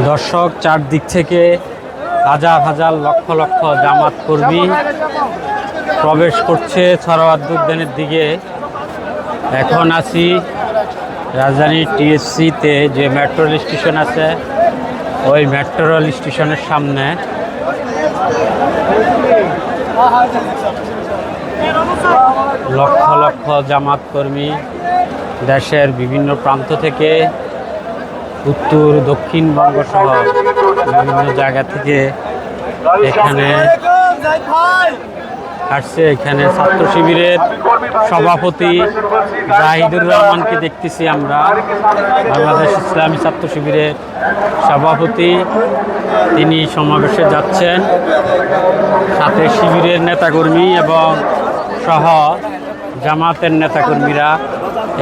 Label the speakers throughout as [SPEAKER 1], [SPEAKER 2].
[SPEAKER 1] দর্শক চারদিক থেকে হাজার হাজার লক্ষ লক্ষ জামাত কর্মী প্রবেশ করছে সরোয়ার্দী উদ্যানের দিকে। এখন আছি রাজধানী টিএসসিতে, যে মেট্রো রেল স্টেশন আছে ওই মেট্রো রেল স্টেশনের সামনে। লক্ষ লক্ষ জামাত কর্মী দেশের বিভিন্ন প্রান্ত থেকে, উত্তর দক্ষিণবঙ্গ সহ বিভিন্ন জায়গা থেকে এখানে আসছে। এখানে ছাত্র শিবিরের সভাপতি জাহিদুর রহমানকে দেখতেছি আমরা, বাংলাদেশ ইসলামী ছাত্র শিবিরের সভাপতি। তিনি সমাবেশে যাচ্ছেন, সাথে শিবিরের নেতাকর্মী এবং সহ জামাতের নেতাকর্মীরা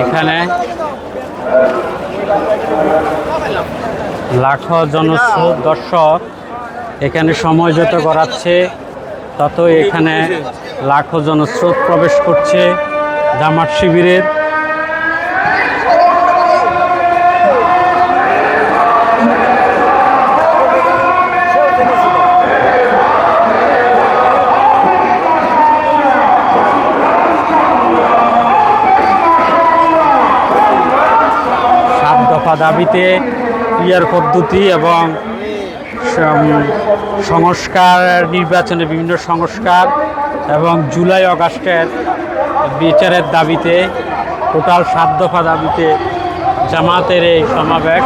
[SPEAKER 1] এখানে লাখো দর্শক এখানে সময় যত গড়াচ্ছে তত এখানে লাখো জনস্রোত প্রবেশ করছে জামাত শিবিরের। দাবিতে ক্লিয়ার পদ্ধতি এবং সংস্কার, নির্বাচনের বিভিন্ন সংস্কার এবং জুলাই আগস্টের বিচারের দাবিতে, টোটাল 7 দফা দাবিতে জামাতের এই সমাবেশ।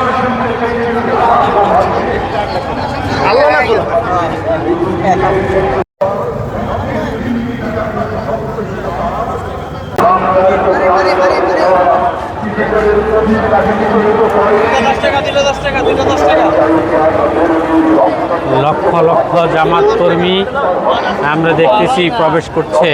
[SPEAKER 1] লক্ষ লক্ষ জামাত কর্মী আমরা দেখতেছি প্রবেশ করছে।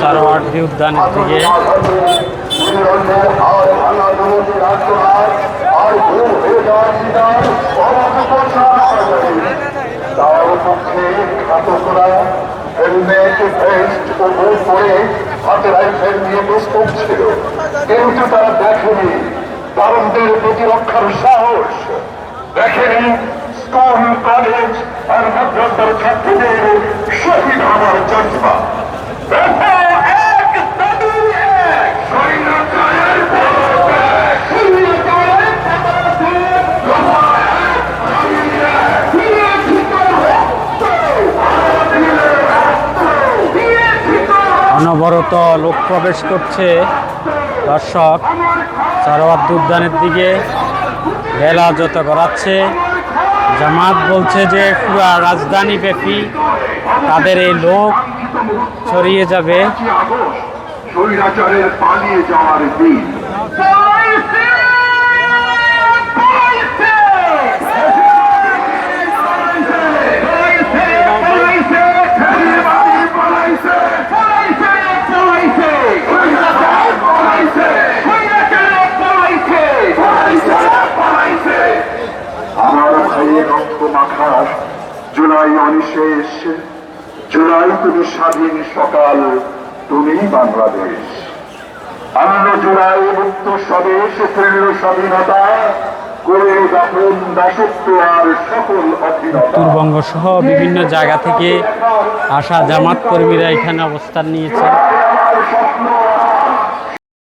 [SPEAKER 1] সরোয়ার্দী উদ্যানের দিকে
[SPEAKER 2] কিন্তু তারা দেখেনি তরুণদের প্রতিরক্ষার সাহস, দেখেনি স্কুল, কলেজ আর মাদ্রাসার ছাত্রদের শহীদ হওয়ার জজ্বা।
[SPEAKER 1] অনবরত লোক প্রবেশ করছে দর্শক সরোয়ার্দী উদ্যানের দিকে, বেলা যত গড়াচ্ছে। জামাত বলছে যে পুরা রাজধানী ব্যাপী তাদের এই লোক ছড়িয়ে যাবে।
[SPEAKER 2] পালিয়ে যাওয়ার দিন জুলাই অনিশেষ, জুলাই তুমি স্বাধীন সকাল, তুমি বাংলাদেশ। আমরা জুলাই মুক্ত স্বদেশ, পূর্ণ স্বাধীনতা করে যখন দাসত্ব আর সকল
[SPEAKER 1] উত্তরবঙ্গ সহ বিভিন্ন জায়গা থেকে আসা জামাত কর্মীরা এখানে অবস্থান নিয়েছে।